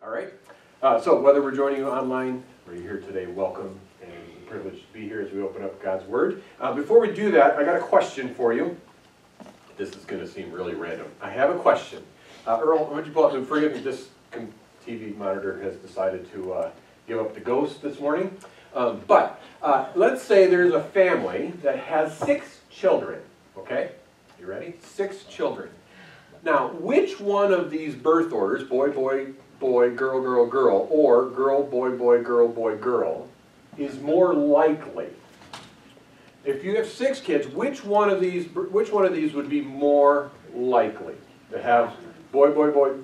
All right. So whether we're joining you online or you're here today, welcome, and it's a privilege to be here as we open up God's Word. Before we do that, I got a question for you. This is going to seem really random. I have a question. Earl, why don't you pull up and forgive me, this TV monitor has decided to give up the ghost this morning. But let's say there's a family that has 6 children, okay? You ready? 6 children. Now, which one of these birth orders, boy, boy, boy, girl, girl, girl, or girl, boy, boy, girl, is more likely? If you have 6 kids, which one of these would be more likely to have boy, boy, boy,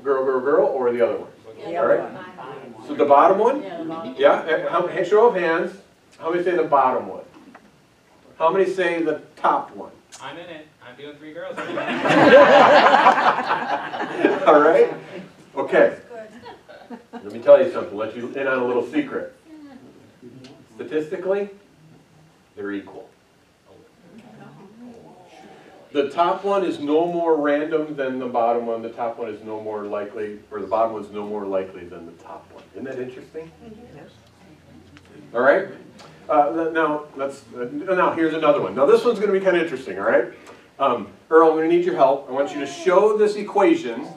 girl, girl, girl, or the other one? Yeah, all right. So the bottom one? Yeah, the bottom. Yeah. Show of hands. How many say the bottom one? How many say the top one? I'm in it. I'm doing 3 girls. All right. Okay. Let me tell you something. Let you in on a little secret. Statistically, they're equal. The top one is no more random than the bottom one. The top one is no more likely, or the bottom one is no more likely than the top one. Isn't that interesting? All right. Now here's another one. Now this one's going to be kind of interesting. All right. Earl, I'm going to need your help. I want you to show this equation,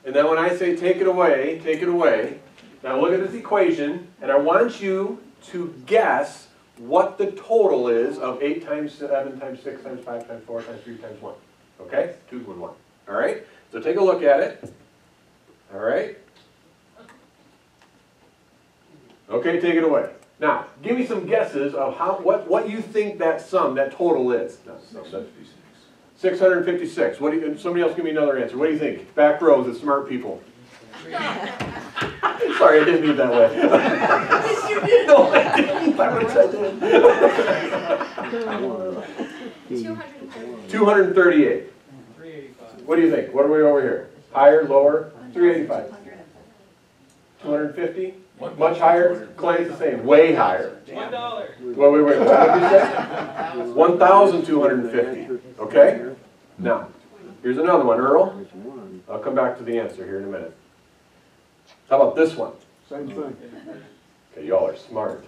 and then when I say take it away, take it away. Now look at this equation, and I want you to guess what the total is of 8 times 7 times 6 times 5 times 4 times 3 times 1. Okay? 2 and 1. All right? So take a look at it. All right? Okay, take it away. Now, give me some guesses of what you think that sum, that total is. No, 656. What do you, somebody else give me another answer. What do you think? Back rows, the smart people. Sorry, I didn't mean that way. Yes, you did. No, I didn't. I wish I did. 238. 385. What do you think? What are we over here? Higher, lower? 385. 250? Much higher? Client's the same. Way higher. $1. Wait. What did you say? 1,250. Okay? Now, here's another one. Earl? I'll come back to the answer here in a minute. How about this one? Same thing. Okay, y'all are smart.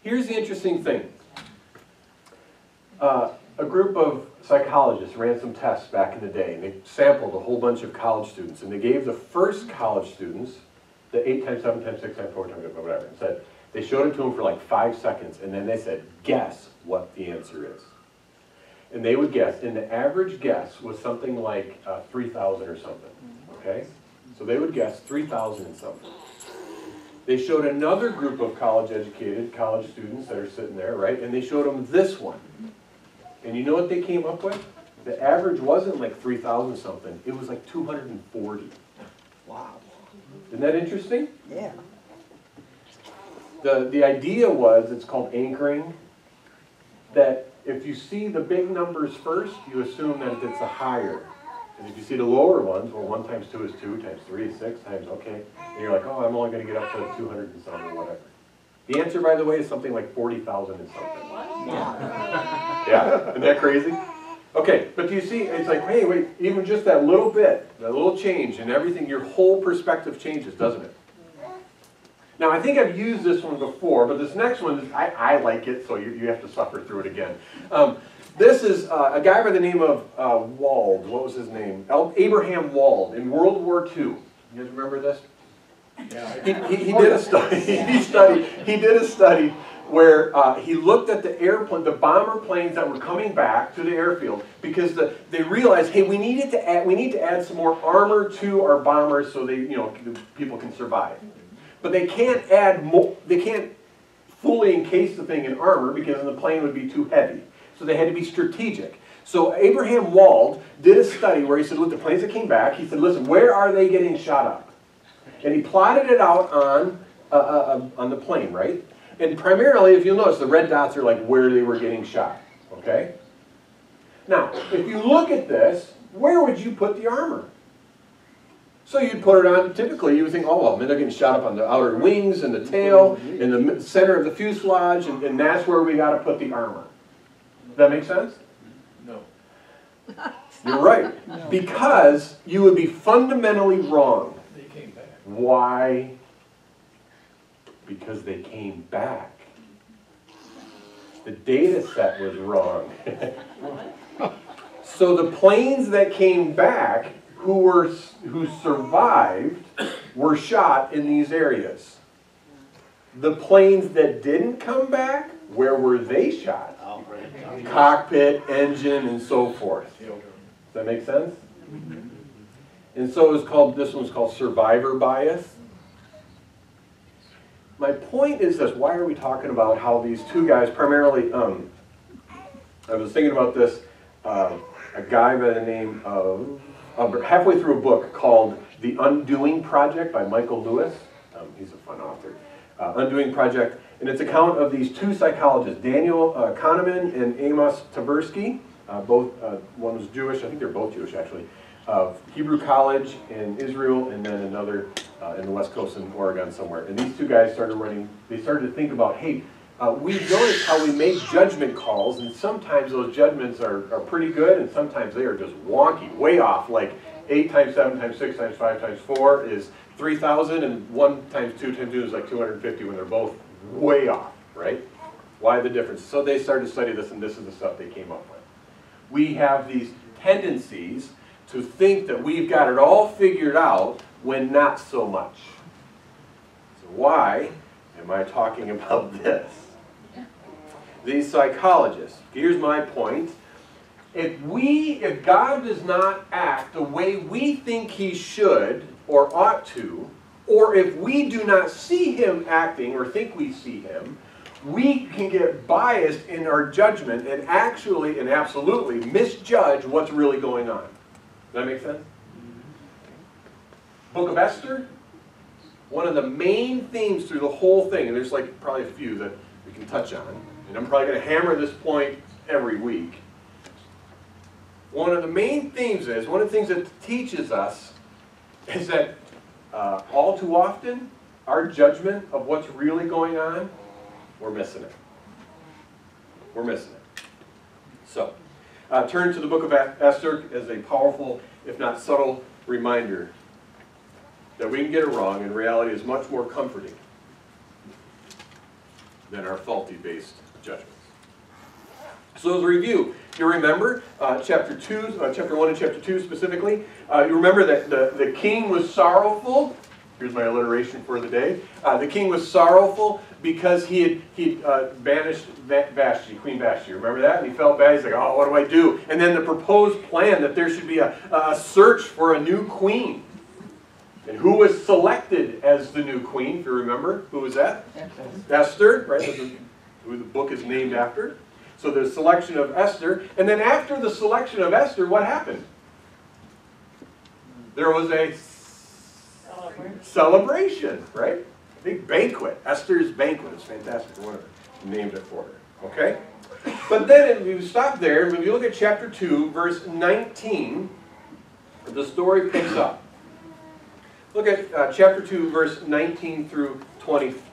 Here's the interesting thing. A group of psychologists ran some tests back in the day, and they sampled a whole bunch of college students, and they gave the first college students the 8 times 7 times 6 times 4 times whatever, and said, they showed it to them for like 5 seconds, and then they said, guess what the answer is. And they would guess, and the average guess was something like 3,000 or something, okay? So they would guess 3,000 and something. They showed another group of college-educated college students that are sitting there, right? And they showed them this one. And you know what they came up with? The average wasn't like 3,000 something. It was like 240. Wow. Isn't that interesting? Yeah. The idea was, it's called anchoring, that if you see the big numbers first, you assume that it's a higher. And if you see the lower ones, well, 1 times 2 is 2, times 3 is 6, times, okay. And you're like, oh, I'm only going to get up to 200 and something or whatever. The answer, by the way, is something like 40,000 and something. Yeah, isn't that crazy? Okay, but do you see, it's like, hey, wait, even just that little bit, that little change and everything, your whole perspective changes, doesn't it? Now, I think I've used this one before, but this next one, I like it, so you have to suffer through it again. This is a guy by the name of Wald. What was his name? Abraham Wald in World War II. You guys remember this? Yeah. He did a study. He did a study where he looked at the bomber planes that were coming back to the airfield because they realized, hey, we need to add some more armor to our bombers so the people can survive. But they can't add more. They can't fully encase the thing in armor because then the plane would be too heavy. So they had to be strategic. So Abraham Wald did a study where he said, look, the planes that came back, he said, listen, where are they getting shot up? And he plotted it out on the plane, right? And primarily, if you'll notice, the red dots are like where they were getting shot, okay? Now, if you look at this, where would you put the armor? So you'd put it on, typically you would think, oh, well, they're getting shot up on the outer wings and the tail, in the center of the fuselage, and that's where we got to put the armor. Does that make sense? No. You're right. Because you would be fundamentally wrong. Why? Because they came back. The data set was wrong. So the planes that came back, who survived, were shot in these areas. The planes that didn't come back, where were they shot? Cockpit, engine, and so forth. Does that make sense? And so this one's called survivor bias. My point is this: why are we talking about how these two guys primarily, I was thinking about this, a guy by the name of, halfway through a book called The Undoing Project by Michael Lewis. He's a fun author. Undoing Project, and it's an account of these two psychologists, Daniel Kahneman and Amos Tversky. Both, one was Jewish, I think they're both Jewish actually, of Hebrew College in Israel, and then another in the West Coast in Oregon somewhere. And these two guys started to think about, hey, we notice how we make judgment calls, and sometimes those judgments are pretty good, and sometimes they are just wonky, way off, like 8 times 7 times 6 times 5 times 4 is 3,000, and 1 times 2 times 2 is like 250 when they're both way off, right? Why the difference? So they started to study this, and this is the stuff they came up with. We have these tendencies to think that we've got it all figured out when not so much. So why am I talking about this? These psychologists, here's my point. If God does not act the way we think he should or ought to, or if we do not see him acting or think we see him, we can get biased in our judgment and actually and absolutely misjudge what's really going on. Does that make sense? Book of Esther, one of the main themes through the whole thing, and there's like probably a few that we can touch on, and I'm probably going to hammer this point every week. One of the main themes is, one of the things that it teaches us is that all too often, our judgment of what's really going on, we're missing it. We're missing it. So, turn to the book of Esther as a powerful, if not subtle, reminder that we can get it wrong, and reality is much more comforting than our faulty-based judgments. So as a review, you remember chapter 1 and chapter 2 specifically. You remember that the king was sorrowful. Here's my alliteration for the day. The king was sorrowful because he banished Vashti, Queen Vashti. Remember that? And he felt bad. He's like, oh, what do I do? And then the proposed plan that there should be a search for a new queen. And who was selected as the new queen, if you remember? Who was that? Esther, right? Who the book is named after. So the selection of Esther. And then after the selection of Esther, what happened? There was a celebration, right? A big banquet. Esther's banquet. It's fantastic. I named it for her. Okay? But then if you stop there, and if you look at chapter 2, verse 19, the story picks up. Look at chapter 2, verse 19 through 23.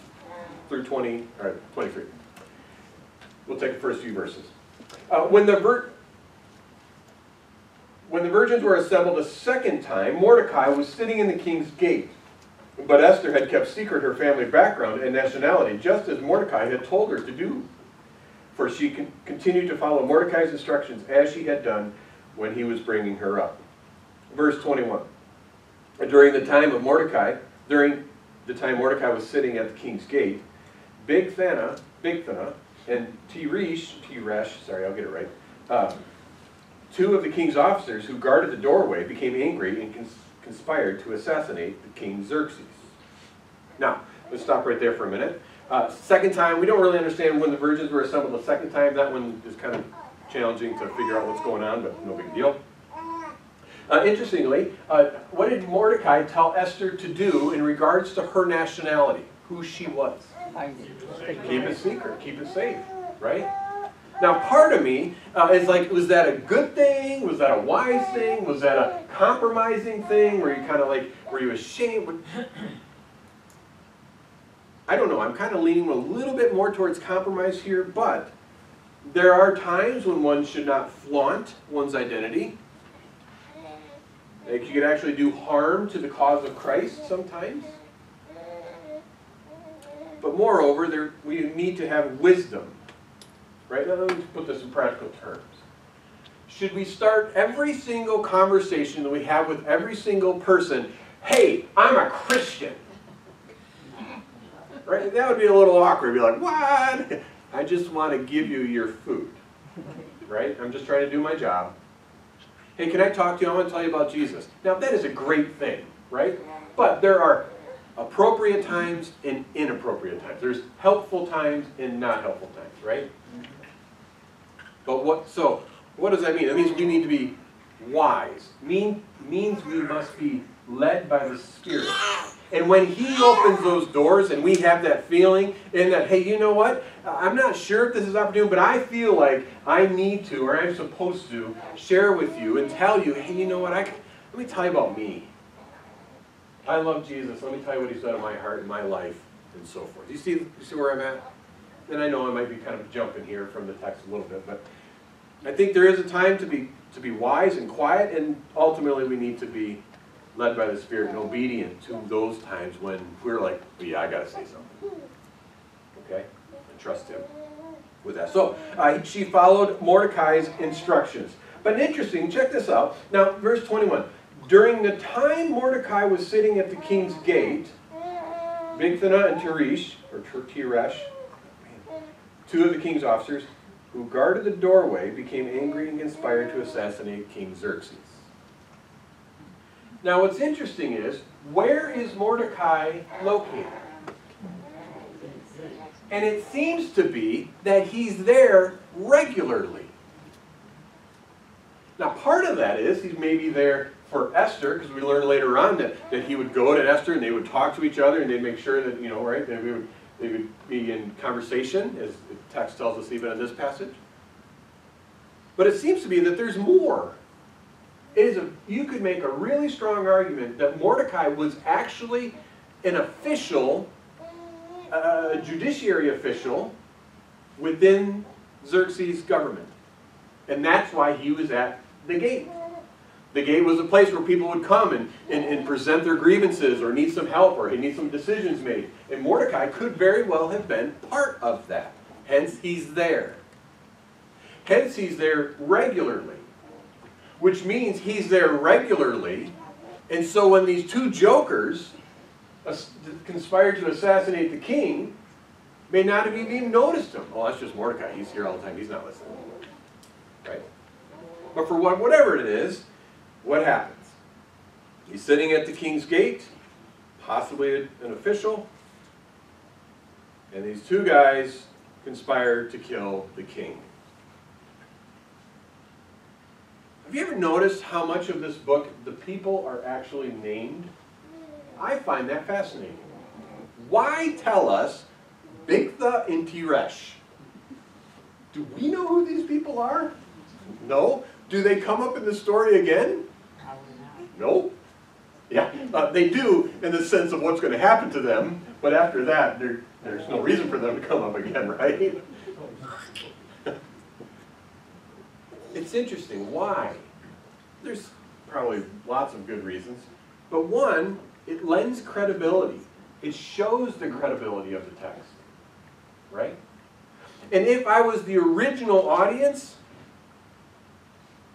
We'll take the first few verses. When the virgins were assembled a second time, Mordecai was sitting in the king's gate. But Esther had kept secret her family background and nationality, just as Mordecai had told her to do. For she continued to follow Mordecai's instructions as she had done when he was bringing her up. Verse 21. During the time Mordecai was sitting at the king's gate, Bigthana and Teresh, sorry, I'll get it right, two of the king's officers who guarded the doorway became angry and conspired to assassinate the king Xerxes. Now, let's stop right there for a minute. Second time, we don't really understand when the virgins were assembled the second time. That one is kind of challenging to figure out what's going on, but no big deal. Interestingly, what did Mordecai tell Esther to do in regards to her nationality, who she was? Keep it secret, keep it safe, right? Now, part of me is like, was that a good thing? Was that a wise thing? Was that a compromising thing? Were you kind of like, were you ashamed? I don't know. I'm kind of leaning a little bit more towards compromise here, but there are times when one should not flaunt one's identity. Like you could actually do harm to the cause of Christ sometimes. But moreover, we need to have wisdom. Right? Now, let me put this in practical terms. Should we start every single conversation that we have with every single person, hey, I'm a Christian? Right? That would be a little awkward. Be like, what? I just want to give you your food. Right? I'm just trying to do my job. Hey, can I talk to you? I want to tell you about Jesus. Now, that is a great thing, right? But there are appropriate times and inappropriate times. There's helpful times and not helpful times, right? But what does that mean? That means we need to be wise. Means we must be led by the Spirit. And when He opens those doors and we have that feeling and that, hey, you know what? I'm not sure if this is opportune, but I feel like I need to or I'm supposed to share with you and tell you, hey, you know what? Let me tell you about me. I love Jesus. Let me tell you what He's done in my heart and my life and so forth. You see where I'm at? And I know I might be kind of jumping here from the text a little bit, but I think there is a time to be wise and quiet, and ultimately we need to be led by the Spirit and obedient to those times when we're like, yeah, I got to say something. Okay? And trust Him with that. So, she followed Mordecai's instructions. But interesting, check this out. Now, verse 21. During the time Mordecai was sitting at the king's gate, Bigthana and Teresh, two of the king's officers, who guarded the doorway, became angry and conspired to assassinate King Xerxes. Now what's interesting is, where is Mordecai located? And it seems to be that he's there regularly. Now part of that is, he's maybe there for Esther, because we learn later on that he would go to Esther and they would talk to each other and they'd make sure that, right, that they would be in conversation, as the text tells us even in this passage. But it seems to be that there's more. You could make a really strong argument that Mordecai was actually an official, a judiciary official within Xerxes' government. And that's why he was at the gate. The gate was a place where people would come and present their grievances or need some help or need some decisions made. And Mordecai could very well have been part of that. Hence, he's there. Hence, he's there regularly. Which means he's there regularly. And so when these two jokers conspired to assassinate the king, may not have even noticed him. Oh, that's just Mordecai. He's here all the time. He's not listening. Right? But for whatever it is, what happens? He's sitting at the king's gate, possibly an official, and these two guys conspire to kill the king. Have you ever noticed how much of this book the people are actually named? I find that fascinating. Why tell us Bigtha and Teresh? Do we know who these people are? No. Do they come up in the story again? No. Yeah, they do in the sense of what's going to happen to them, but after that, there's no reason for them to come up again, right? It's interesting. Why? There's probably lots of good reasons. But one, it lends credibility. It shows the credibility of the text. Right? And if I was the original audience,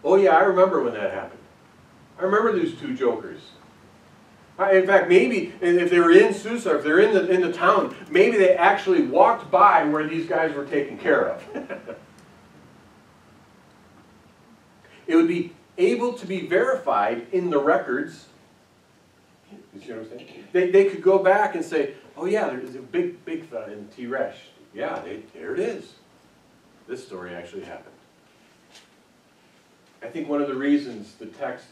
oh yeah, I remember when that happened. I remember those two jokers. In fact, maybe if they were in Susa, if they're in the town, maybe they actually walked by where these guys were taken care of. It would be able to be verified in the records. You see what I'm saying? They could go back and say, oh yeah, there's a Bigtha in Teresh. Yeah, there it is. This story actually happened. I think one of the reasons the text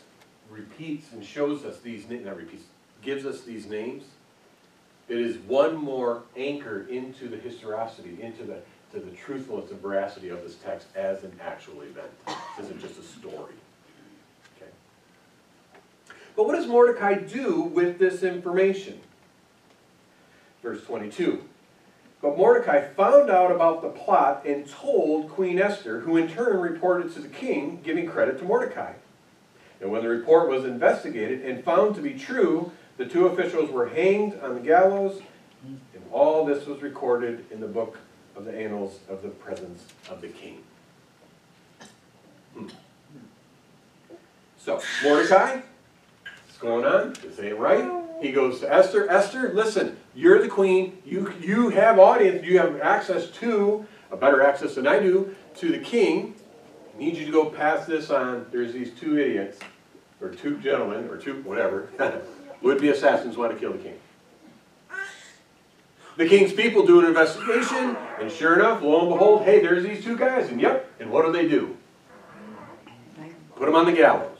repeats and shows us these, not repeats, gives us these names, it is one more anchor into the historicity, into the truthfulness and veracity of this text as an actual event. This isn't just a story. Okay. But what does Mordecai do with this information? Verse 22. But Mordecai found out about the plot and told Queen Esther, who in turn reported to the king, giving credit to Mordecai. And when the report was investigated and found to be true, the two officials were hanged on the gallows, and all this was recorded in the book of the annals of the presence of the king. So, Mordecai, what's going on? This ain't right. He goes to Esther. Esther, listen, you're the queen. You have audience. You have access to, a better access than I do, to the king. I need you to go pass this on. There's these two idiots, or two gentlemen, or two, whatever, would-be assassins want to kill the king. The king's people do an investigation, and sure enough, lo and behold, hey, there's these two guys, and yep, and what do? Put them on the gallows.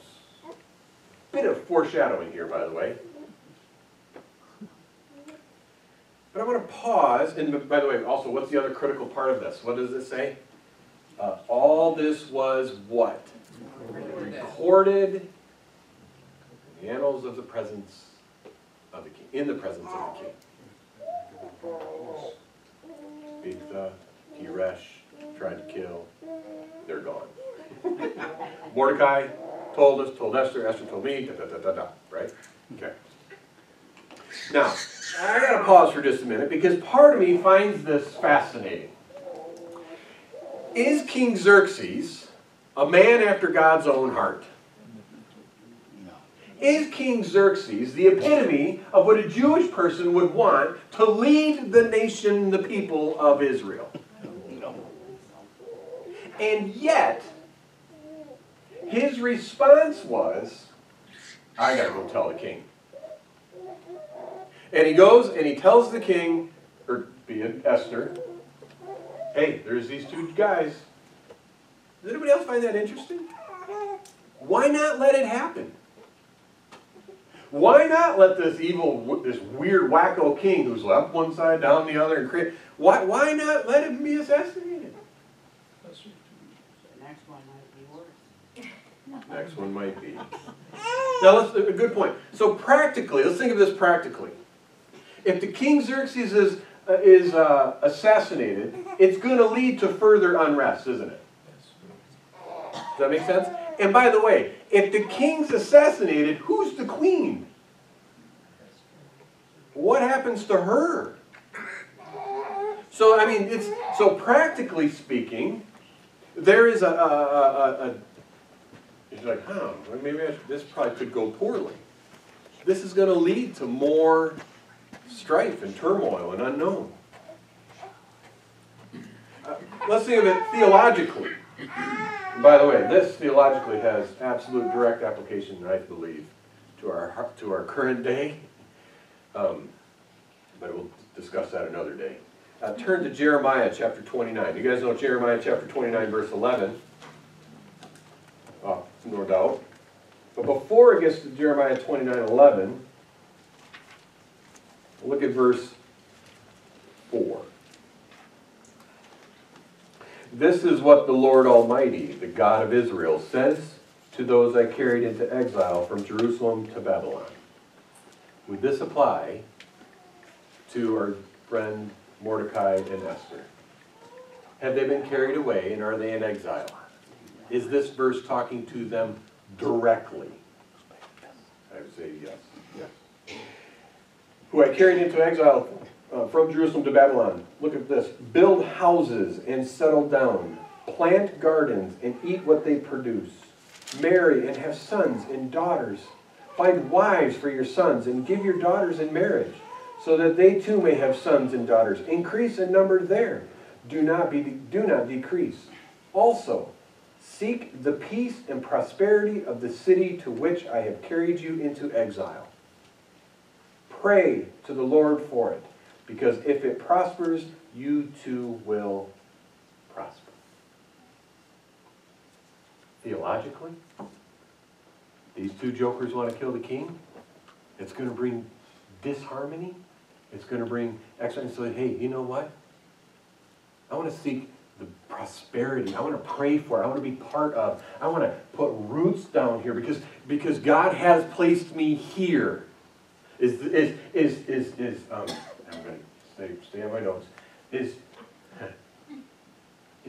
Bit of foreshadowing here, by the way. But I want to pause, and by the way, also, what's the other critical part of this? What does it say? All this was what? Recorded in the annals of the presence of the king, in the presence of the king. Bigtha, Teresh, tried to kill, they're gone. Mordecai told us, told Esther, Esther told me, right? Okay. Now, I gotta pause for just a minute because part of me finds this fascinating. Is King Xerxes a man after God's own heart? Is King Xerxes the epitome of what a Jewish person would want to lead the nation, the people of Israel? And yet, his response was, I gotta go tell the king. And he goes and he tells the king, or be it Esther, hey, there's these two guys. Does anybody else find that interesting? Why not let it happen? Why not let this evil, this weird wacko king who's up one side, down the other, and create, why not let him be assassinated? The next one might be worse. Next one might be. Now, a good point. So practically, let's think of this practically. If the King Xerxes is assassinated, it's going to lead to further unrest, isn't it? Does that make sense? And by the way, if the king's assassinated, who's the queen? What happens to her? So, I mean, so practically speaking, there is it's like, well, maybe this probably could go poorly. This is going to lead to more strife and turmoil and unknown. Let's think of it theologically. And by the way, this theologically has absolute direct application, I believe, to our current day. But we'll discuss that another day. Turn to Jeremiah chapter 29. You guys know Jeremiah chapter 29, verse 11. Oh, no doubt. But before it gets to Jeremiah 29:11, look at verse 4. This is what the Lord Almighty, the God of Israel, says to those I carried into exile from Jerusalem to Babylon. Would this apply to our friend Mordecai and Esther? Have they been carried away and are they in exile? Is this verse talking to them directly? I would say yes. Yes. Who I carried into exile from Jerusalem to Babylon. Look at this. Build houses and settle down. Plant gardens and eat what they produce. Marry and have sons and daughters. Find wives for your sons and give your daughters in marriage, so that they too may have sons and daughters. Increase in number there. Do not decrease. Also, seek the peace and prosperity of the city to which I have carried you into exile. Pray to the Lord for it, because if it prospers, you too will prosper. Theologically, these two jokers want to kill the king. It's going to bring disharmony. It's going to bring extra. And so, hey, you know what? I want to seek the prosperity. I want to pray for it. I want to be part of. I want to put roots down here because God has placed me here. I'm going to stay on my notes. Is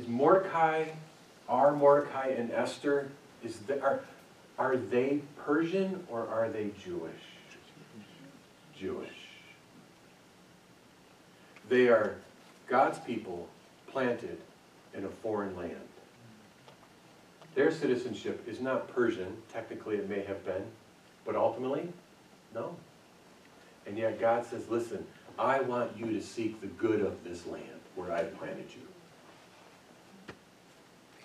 Mordecai, our Mordecai and Esther, Are they Persian or are they Jewish? Jewish. They are God's people planted in a foreign land. Their citizenship is not Persian. Technically it may have been, but ultimately, no. And yet God says, listen, I want you to seek the good of this land where I've planted you.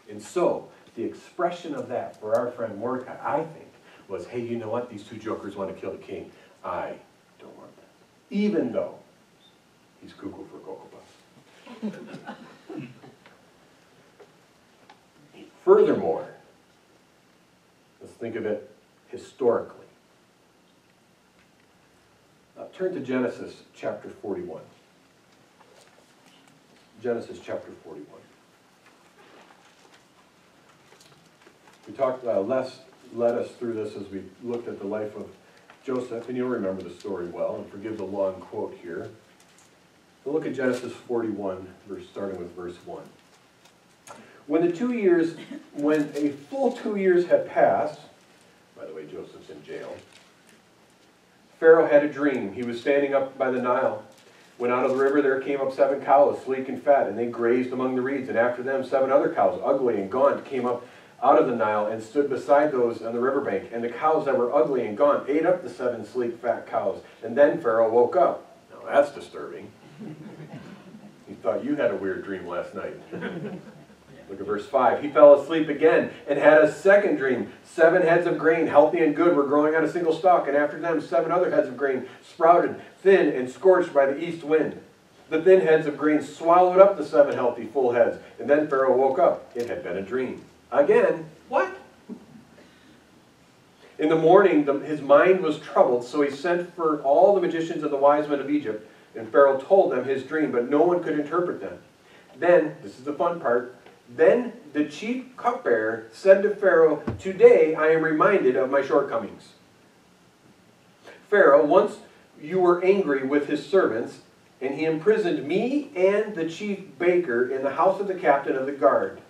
And so, the expression of that for our friend Mordecai, I think, was, hey, you know what? These two jokers want to kill the king. I don't want that. Even though he's cuckoo for Cocoa Puffs. Furthermore, let's think of it historically. Turn to Genesis chapter 41. Genesis chapter 41. We talked, Les led us through this as we looked at the life of Joseph, and you'll remember the story well, and forgive the long quote here. We'll look at Genesis 41, starting with verse 1. When a full 2 years had passed, by the way, Joseph's in jail, Pharaoh had a dream. He was standing up by the Nile. When out of the river there came up 7 cows, sleek and fat, and they grazed among the reeds. And after them 7 other cows, ugly and gaunt, came up out of the Nile and stood beside those on the riverbank. And the cows that were ugly and gaunt ate up the 7 sleek, fat cows. And then Pharaoh woke up. Now that's disturbing. He thought you had a weird dream last night. Look at verse 5. He fell asleep again and had a second dream. 7 heads of grain, healthy and good, were growing on a single stalk, and after them 7 other heads of grain sprouted, thin and scorched by the east wind. The thin heads of grain swallowed up the 7 healthy, full heads. And then Pharaoh woke up. It had been a dream. Again, what? In the morning, his mind was troubled, so he sent for all the magicians and the wise men of Egypt, and Pharaoh told them his dream, but no one could interpret them. Then, this is the fun part, then the chief cupbearer said to Pharaoh, today I am reminded of my shortcomings. Pharaoh, once you were angry with his servants, and he imprisoned me and the chief baker in the house of the captain of the guard.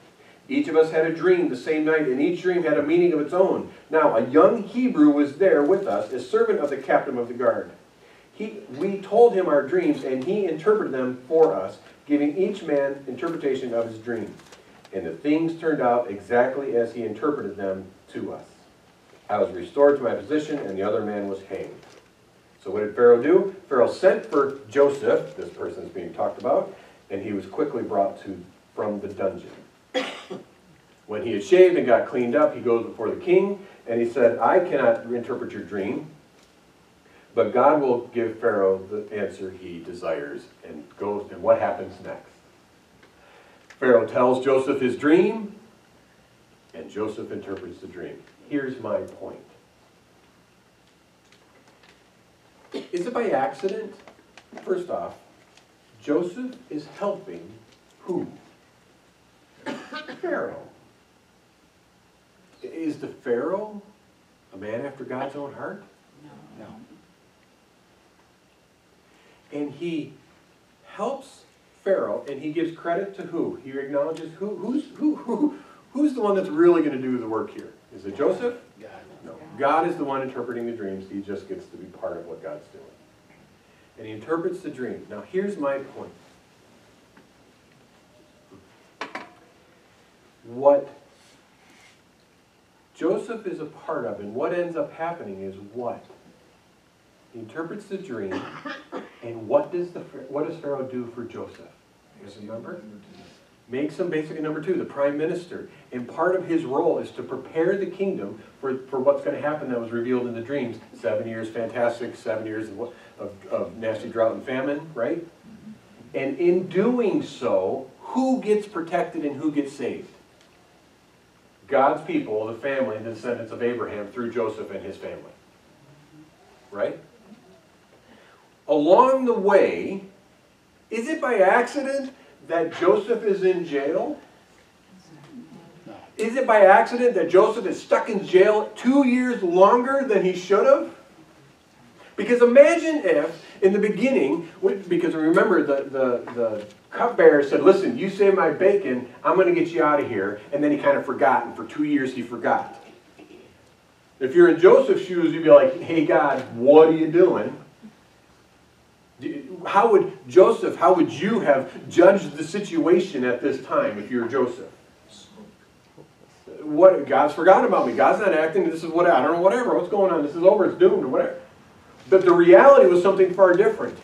Each of us had a dream the same night, and each dream had a meaning of its own. Now a young Hebrew was there with us, a servant of the captain of the guard. We told him our dreams, and he interpreted them for us, giving each man interpretation of his dream. And the things turned out exactly as he interpreted them to us. I was restored to my position, and the other man was hanged. So what did Pharaoh do? Pharaoh sent for Joseph, this person is being talked about, and he was quickly brought from the dungeon. When he had shaved and got cleaned up, he goes before the king, and he said, I cannot interpret your dream, but God will give Pharaoh the answer he desires. And what happens next? Pharaoh tells Joseph his dream, and Joseph interprets the dream. Here's my point. Is it by accident? First off, Joseph is helping who? Pharaoh. Is the Pharaoh a man after God's own heart? No. And he helps Pharaoh, and he gives credit to who? He acknowledges who's the one that's really going to do the work here? Is it Joseph? God. No. God is the one interpreting the dreams. He just gets to be part of what God's doing. And he interprets the dream. Now here's my point. What Joseph is a part of, and what ends up happening is what? He interprets the dream, and what does Pharaoh do for Joseph? You guys remember? Makes him basically number 2, the prime minister. And part of his role is to prepare the kingdom for what's going to happen that was revealed in the dreams. 7 years, fantastic, 7 years of nasty drought and famine, right? And in doing so, who gets protected and who gets saved? God's people, the family, the descendants of Abraham through Joseph and his family. Right? Along the way, is it by accident that Joseph is in jail? Is it by accident that Joseph is stuck in jail 2 years longer than he should have? Because imagine if, in the beginning, because remember the cupbearer said, listen, you save my bacon, I'm going to get you out of here. And then he kind of forgot, and for 2 years he forgot. If you're in Joseph's shoes, you'd be like, hey God, what are you doing? How would you have judged the situation at this time if you're Joseph? What, God's forgotten about me. God's not acting. This is what, I don't know, whatever. What's going on? This is over. It's doomed or whatever. But the reality was something far different.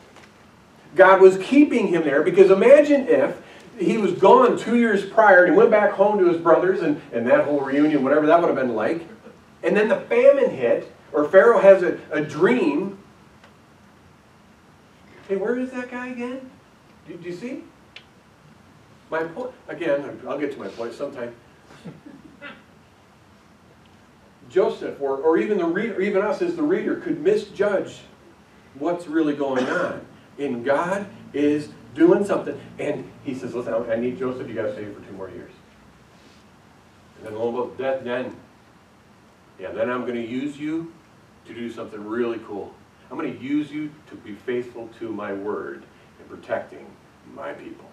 God was keeping him there because imagine if he was gone 2 years prior and he went back home to his brothers and that whole reunion, whatever that would have been like. And then the famine hit, or Pharaoh has a dream. Hey, where is that guy again? Do you see? My point, again, I'll get to my point sometime. Joseph, or even the reader, even us as the reader, could misjudge what's really going on. And God is doing something. And he says, listen, I need Joseph, you got to stay here for 2 more years. And then lo and behold, then I'm going to use you to do something really cool. I'm going to use you to be faithful to my word in protecting my people.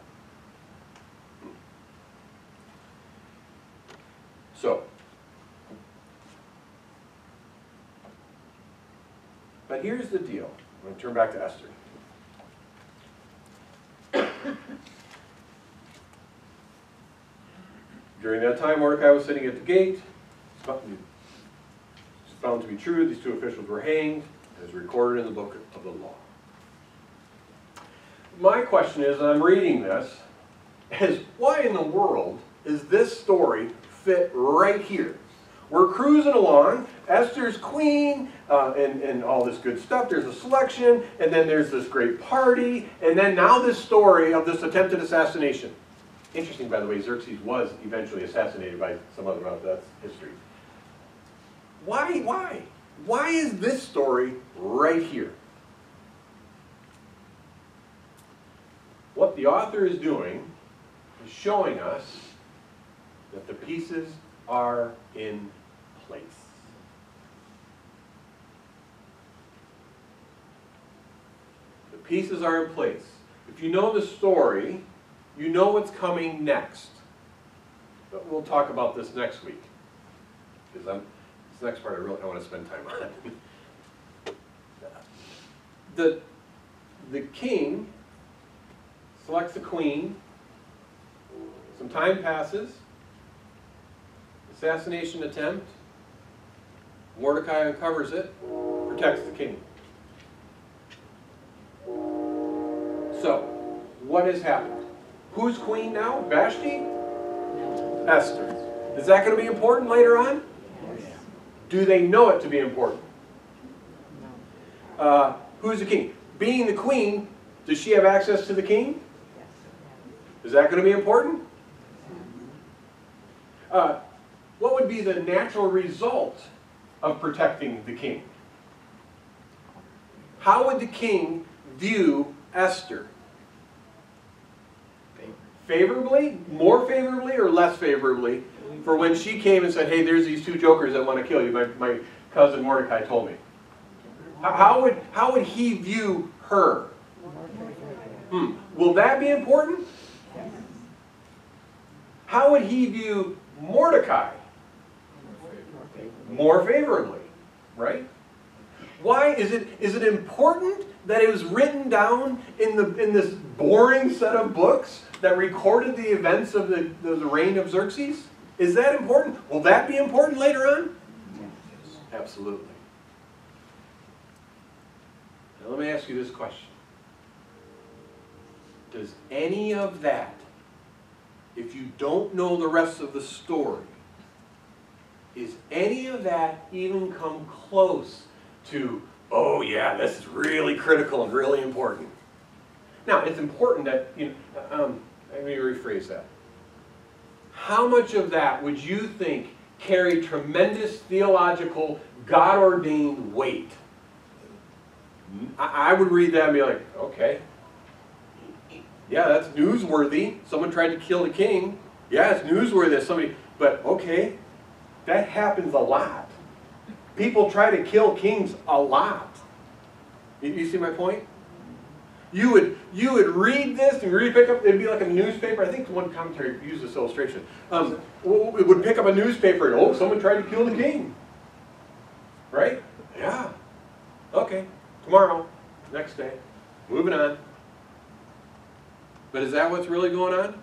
So, but here's the deal. I'm going to turn back to Esther. During that time, Mordecai was sitting at the gate. It's found to be true. These 2 officials were hanged, as recorded in the book of the law. My question is, and I'm reading this, is why in the world is this story fit right here? We're cruising along, Esther's queen, and all this good stuff. There's a selection, and then there's this great party, and then now this story of this attempted assassination. Interesting, by the way, Xerxes was eventually assassinated by some other, that's history. Why? Why is this story right here? What the author is doing is showing us that the pieces are in place. The pieces are in place. If you know the story, you know what's coming next. But we'll talk about this next week. Because this next part I really want to spend time on. The king selects a queen. Some time passes. Assassination attempt. Mordecai uncovers it, protects the king. So, what has happened? Who's queen now? Vashti? Esther. Is that going to be important later on? Yes. Do they know it to be important? Who's the king? Being the queen, does she have access to the king? Is that going to be important? What would be the natural result of protecting the king? How would the king view Esther? Favorably? More favorably or less favorably? For when she came and said, hey, there's these 2 jokers that want to kill you, my cousin Mordecai told me. How would he view her? Will that be important? How would he view Mordecai? More favorably, right? Why is it important that it was written down in this boring set of books that recorded the events of the reign of Xerxes? Is that important? Will that be important later on? Yes. Absolutely. Now let me ask you this question. Does any of that, if you don't know the rest of the story, is any of that even come close to, oh yeah, this is really critical and really important? Now, it's important that, let me rephrase that. How much of that would you think carried tremendous theological, God-ordained weight? I would read that and be like, okay. Yeah, that's newsworthy. Someone tried to kill the king. Yeah, it's newsworthy that somebody, but okay, that happens a lot. People try to kill kings a lot. You see my point? You would read this and read, pick up, it'd be like a newspaper. I think one commentary used this illustration. It would pick up a newspaper and, oh, someone tried to kill the king. Okay, tomorrow, next day, moving on. But is that what's really going on?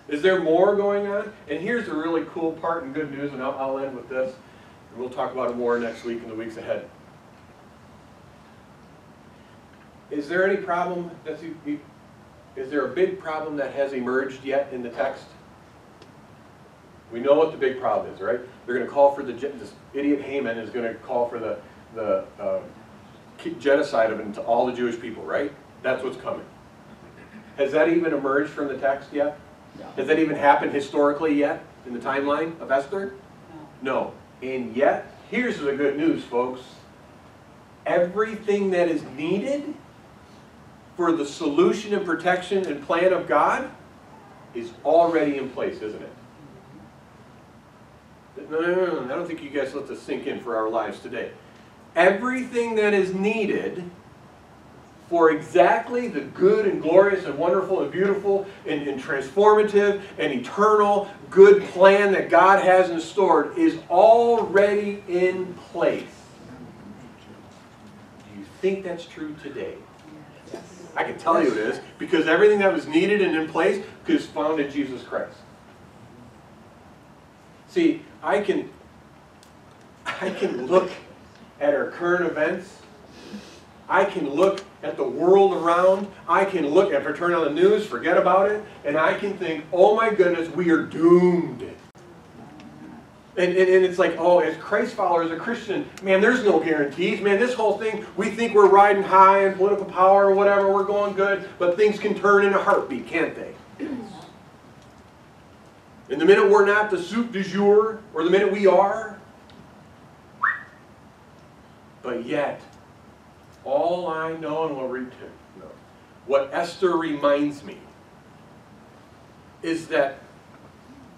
Is there more going on? And here's the really cool part and good news, and I'll end with this. And we'll talk about it more next week and the weeks ahead. Is there any problem is there a big problem that has emerged yet in the text? We know what the big problem is, right? They're going to call for this idiot Haman is going to call for the genocide of all the Jewish people, right? That's what's coming. Has that even emerged from the text yet? No. Has that even happened historically yet in the timeline of Esther? No. And yet, here's the good news, folks. Everything that is needed for the solution and protection and plan of God is already in place, isn't it? No. I don't think you guys let this sink in for our lives today. Everything that is needed for exactly the good and glorious and wonderful and beautiful and transformative and eternal good plan that God has in store is already in place. Do you think that's true today? Yes. I can tell you it is, because everything that was needed and in place is found in Jesus Christ. See, I can look at our current events. I can look at the world around. I can look, if I turn on the news, forget about it, and I can think, oh my goodness, we are doomed. And it's like, oh, as Christ followers, as a Christian, man, there's no guarantees. Man, this whole thing, we think we're riding high in political power or whatever, we're going good, but things can turn in a heartbeat, can't they? And the minute we're not the soup du jour, or the minute we are, but yet, all I know, and we'll read to what Esther reminds me is that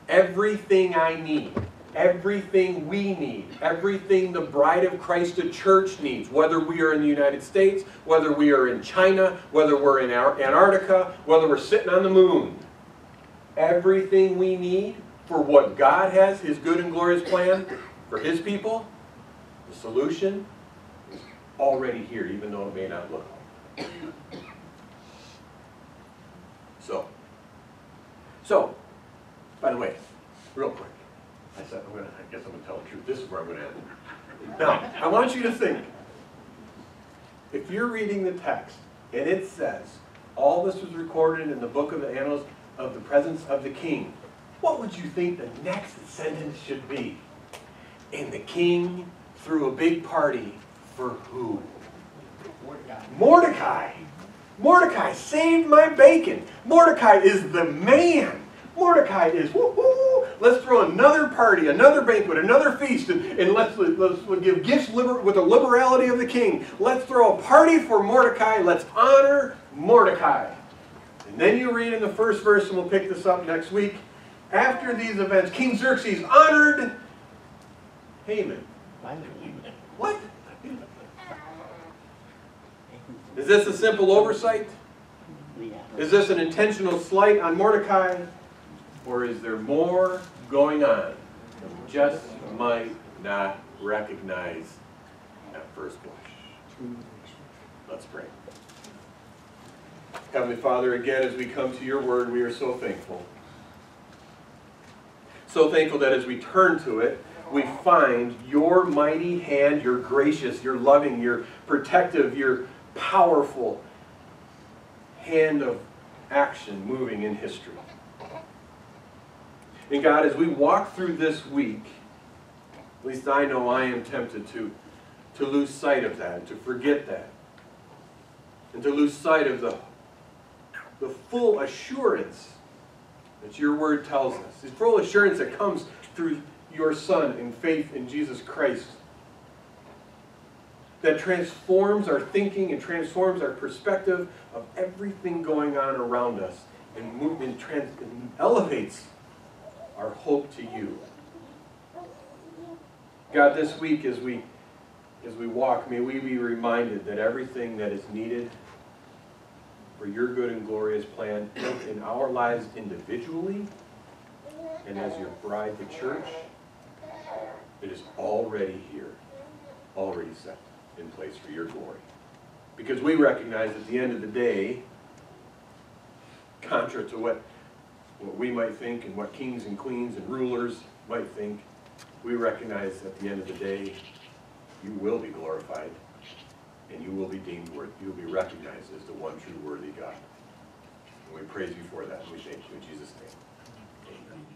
everything I need, everything we need, everything the bride of Christ, the church needs, whether we are in the United States, whether we are in China, whether we're in Antarctica, whether we're sitting on the moon, everything we need for what God has, His good and glorious plan for His people, the solution is already here, even though it may not look like it. So, by the way, real quick, I guess I'm going to tell the truth. This is where I'm going to end. Now, I want you to think, if you're reading the text, and it says, all this was recorded in the book of the annals of the presence of the king, what would you think the next sentence should be? And the king threw a big party for who? Mordecai. Mordecai saved my bacon. Mordecai is the man. Mordecai is, woohoo, let's throw another party, another banquet, another feast, and let's give gifts with the liberality of the king. Let's throw a party for Mordecai. Let's honor Mordecai. And then you read in the first verse, and we'll pick this up next week. After these events, King Xerxes honored Haman. What? Is this a simple oversight? Is this an intentional slight on Mordecai? Or is there more going on that we just might not recognize at first blush? Let's pray. Heavenly Father, again, as we come to your word, we are so thankful. So thankful that as we turn to it, we find your mighty hand, your gracious, your loving, your protective, your powerful hand of action moving in history. And God, as we walk through this week, at least I know I am tempted to lose sight of that, to forget that, and to lose sight of the full assurance that your word tells us. The full assurance that comes through your Son in faith in Jesus Christ, that transforms our thinking and transforms our perspective of everything going on around us and elevates our hope to you. God, this week as we walk, may we be reminded that everything that is needed for your good and glorious plan in our lives individually and as your bride, the church, it is already here, already set. in place for your glory. Because we recognize at the end of the day, contrary to what we might think and what kings and queens and rulers might think, we recognize at the end of the day, you will be glorified and you will be deemed worthy. You will be recognized as the one true worthy God. And we praise you for that and we thank you in Jesus' name. Amen.